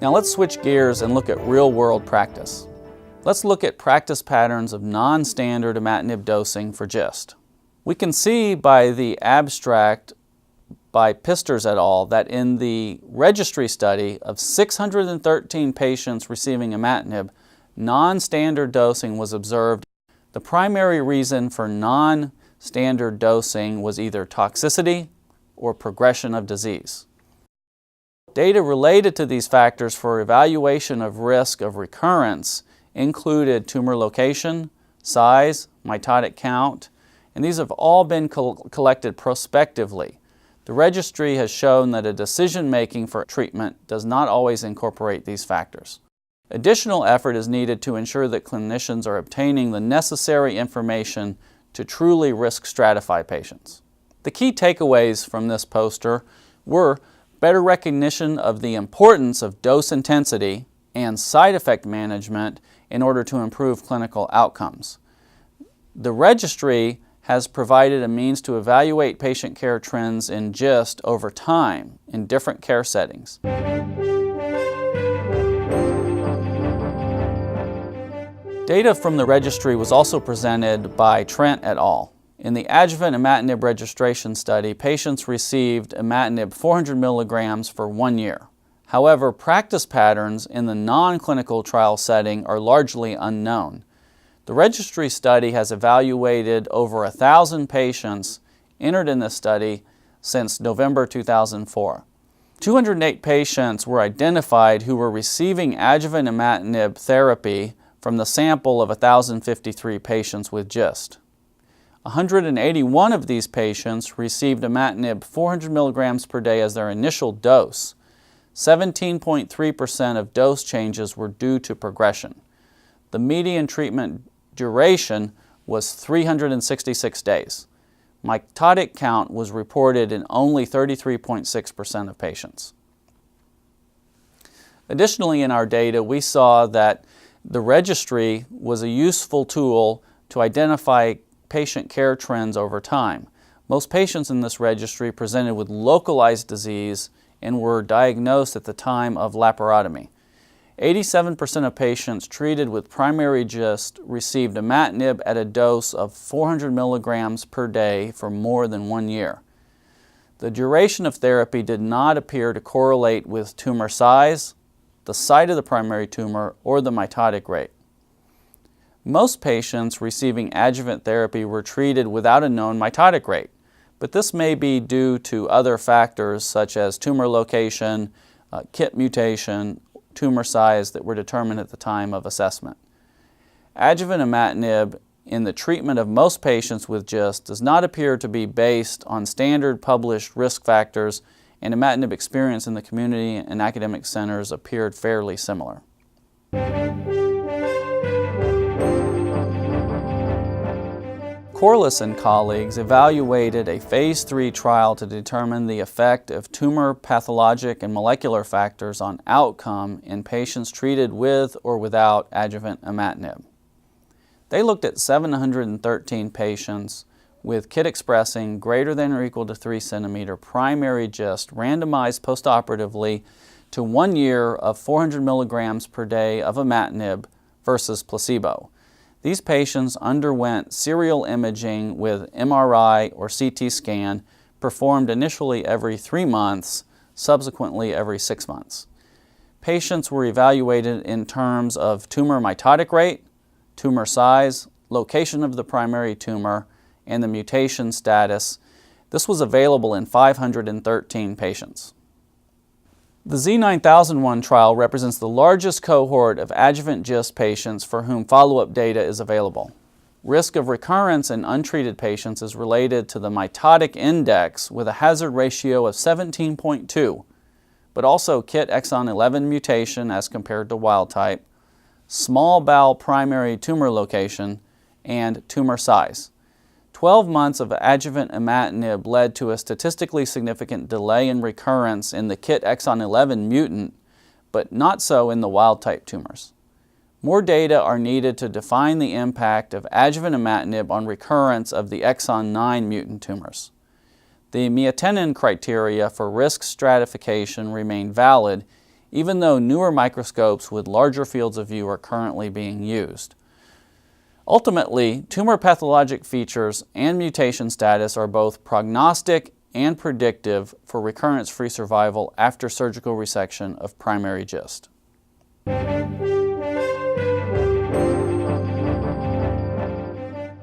Now let's switch gears and look at real-world practice. Let's look at practice patterns of non-standard imatinib dosing for GIST. We can see by the abstract by Pisters et al. That in the reGISTry study of 613 patients receiving imatinib, non-standard dosing was observed. The primary reason for non-standard dosing was either toxicity or progression of disease. Data related to these factors for evaluation of risk of recurrence included tumor location, size, mitotic count, and these have all been collected prospectively. The reGISTry has shown that a decision-making for treatment does not always incorporate these factors. Additional effort is needed to ensure that clinicians are obtaining the necessary information to truly risk stratify patients. The key takeaways from this poster were better recognition of the importance of dose intensity and side effect management in order to improve clinical outcomes. The reGISTry has provided a means to evaluate patient care trends in GIST over time in different care settings. Data from the reGISTry was also presented by Trent et al. In the adjuvant imatinib registration study, patients received imatinib 400 milligrams for 1 year. However, practice patterns in the non-clinical trial setting are largely unknown. The reGISTry study has evaluated over 1,000 patients entered in this study since November 2004. 208 patients were identified who were receiving adjuvant imatinib therapy from the sample of 1,053 patients with GIST. 181 of these patients received imatinib 400 milligrams per day as their initial dose. 17.3% of dose changes were due to progression. The median treatment duration was 366 days. Mitotic count was reported in only 33.6% of patients. Additionally, in our data, we saw that the reGISTry was a useful tool to identify patient care trends over time. Most patients in this reGISTry presented with localized disease and were diagnosed at the time of laparotomy. 87% of patients treated with primary GIST received imatinib at a dose of 400 milligrams per day for more than 1 year. The duration of therapy did not appear to correlate with tumor size, the site of the primary tumor, or the mitotic rate. Most patients receiving adjuvant therapy were treated without a known mitotic rate, but this may be due to other factors such as tumor location, KIT mutation, tumor size that were determined at the time of assessment. Adjuvant imatinib in the treatment of most patients with GIST does not appear to be based on standard published risk factors, and imatinib experience in the community and academic centers appeared fairly similar. Corliss and colleagues evaluated a phase 3 trial to determine the effect of tumor pathologic and molecular factors on outcome in patients treated with or without adjuvant imatinib. They looked at 713 patients with KIT expressing greater than or equal to 3 centimeter primary GIST randomized postoperatively to 1 year of 400 milligrams per day of imatinib versus placebo. These patients underwent serial imaging with MRI or CT scan performed initially every 3 months, subsequently every 6 months. Patients were evaluated in terms of tumor mitotic rate, tumor size, location of the primary tumor, and the mutation status. This was available in 513 patients. The Z9001 trial represents the largest cohort of adjuvant GIST patients for whom follow-up data is available. Risk of recurrence in untreated patients is related to the mitotic index with a hazard ratio of 17.2, but also KIT exon 11 mutation as compared to wild type, small bowel primary tumor location, and tumor size. 12 months of adjuvant imatinib led to a statistically significant delay in recurrence in the KIT exon 11 mutant, but not so in the wild-type tumors. More data are needed to define the impact of adjuvant imatinib on recurrence of the exon 9 mutant tumors. The Miatenin criteria for risk stratification remain valid even though newer microscopes with larger fields of view are currently being used. Ultimately, tumor pathologic features and mutation status are both prognostic and predictive for recurrence-free survival after surgical resection of primary GIST.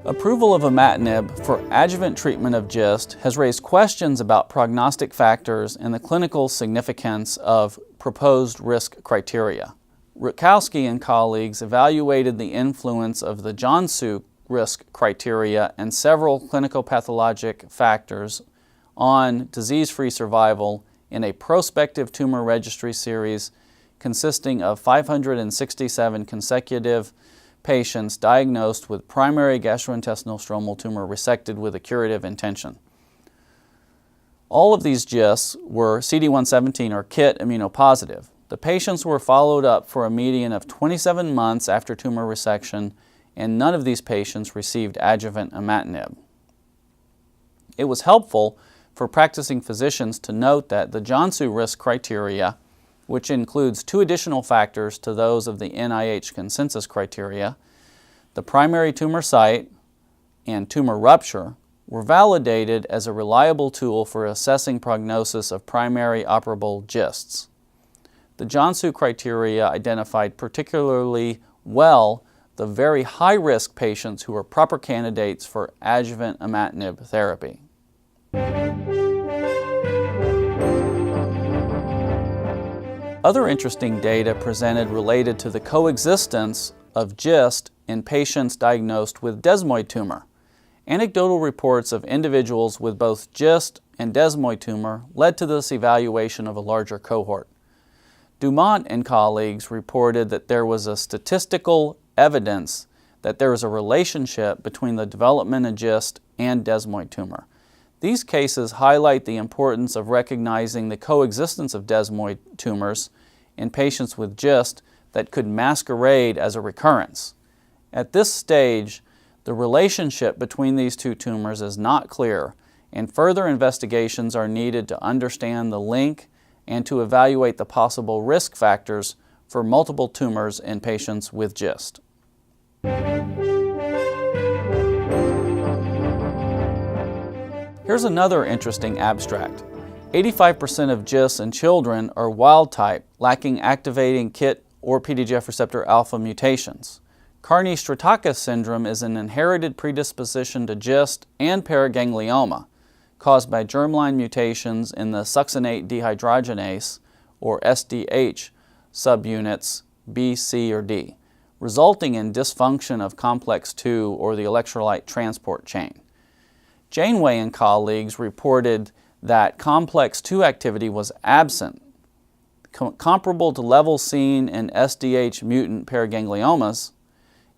Approval of imatinib for adjuvant treatment of GIST has raised questions about prognostic factors and the clinical significance of proposed risk criteria. Rutkowski and colleagues evaluated the influence of the Joensuu risk criteria and several clinical pathologic factors on disease-free survival in a prospective tumor registry series consisting of 567 consecutive patients diagnosed with primary gastrointestinal stromal tumor resected with a curative intention. All of these GISTs were CD117 or KIT immunopositive. The patients were followed up for a median of 27 months after tumor resection, and none of these patients received adjuvant imatinib. It was helpful for practicing physicians to note that the Joensuu risk criteria, which includes 2 additional factors to those of the NIH consensus criteria, the primary tumor site and tumor rupture, were validated as a reliable tool for assessing prognosis of primary operable GISTs. The Joensuu criteria identified particularly well the very high-risk patients who were proper candidates for adjuvant imatinib therapy. Other interesting data presented related to the coexistence of GIST in patients diagnosed with desmoid tumor. Anecdotal reports of individuals with both GIST and desmoid tumor led to this evaluation of a larger cohort. Dumont and colleagues reported that there was a statistical evidence that there is a relationship between the development of GIST and desmoid tumor. These cases highlight the importance of recognizing the coexistence of desmoid tumors in patients with GIST that could masquerade as a recurrence. At this stage, the relationship between these 2 tumors is not clear, and further investigations are needed to understand the link and to evaluate the possible risk factors for multiple tumors in patients with GIST. Here's another interesting abstract. 85% of GISTs in children are wild type, lacking activating KIT or PDGF receptor alpha mutations. Carney-Strattakis syndrome is an inherited predisposition to GIST and paraganglioma caused by germline mutations in the succinate dehydrogenase, or SDH, subunits B, C, or D, resulting in dysfunction of complex II or the electrolyte transport chain. Janeway and colleagues reported that complex II activity was absent, comparable to levels seen in SDH mutant paragangliomas,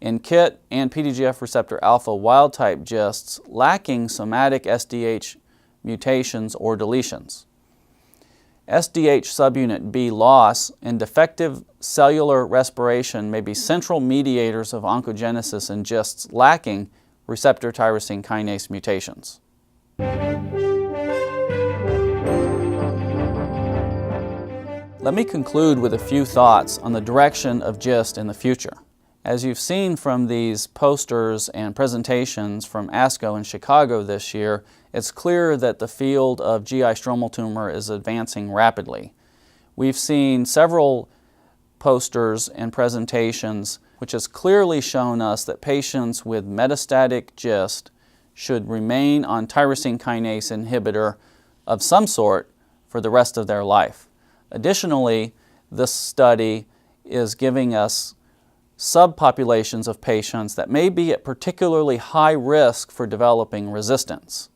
in KIT and PDGF receptor alpha wild-type GISTs lacking somatic SDH mutations or deletions. SDH subunit B loss and defective cellular respiration may be central mediators of oncogenesis in GISTs lacking receptor tyrosine kinase mutations. Let me conclude with a few thoughts on the direction of GIST in the future. As you've seen from these posters and presentations from ASCO in Chicago this year, it's clear that the field of GI stromal tumor is advancing rapidly. We've seen several posters and presentations which has clearly shown us that patients with metastatic GIST should remain on tyrosine kinase inhibitor of some sort for the rest of their life. Additionally, this study is giving us subpopulations of patients that may be at particularly high risk for developing resistance.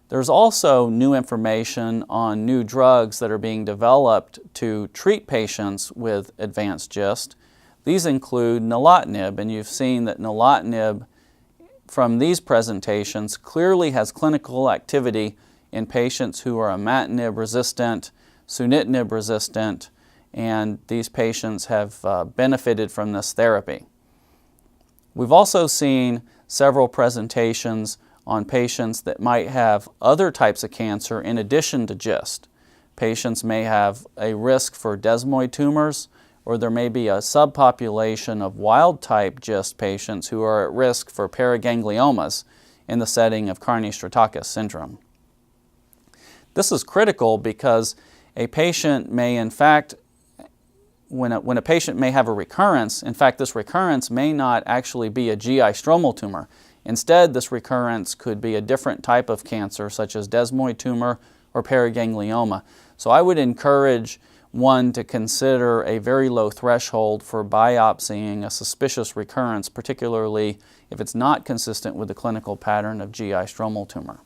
There's also new information on new drugs that are being developed to treat patients with advanced GIST. These include nilotinib, and you've seen that nilotinib from these presentations clearly has clinical activity in patients who are imatinib resistant, sunitinib resistant, and these patients have benefited from this therapy. We've also seen several presentations on patients that might have other types of cancer in addition to GIST. patients may have a risk for desmoid tumors, or there may be a subpopulation of wild-type GIST patients who are at risk for paragangliomas in the setting of Carney-Stratakis syndrome. This is critical because a patient may, in fact, when a patient may have a recurrence, in fact, this recurrence may not actually be a GI stromal tumor. Instead, this recurrence could be a different type of cancer, such as desmoid tumor or paraganglioma. So I would encourage one to consider a very low threshold for biopsying a suspicious recurrence, particularly if it's not consistent with the clinical pattern of GI stromal tumor.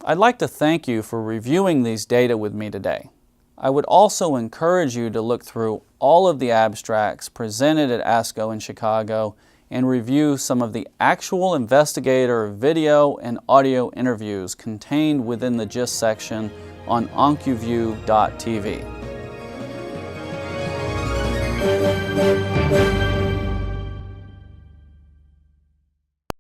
I'd like to thank you for reviewing these data with me today. I would also encourage you to look through all of the abstracts presented at ASCO in Chicago and review some of the actual investigator video and audio interviews contained within the GIST section on OncuView.tv.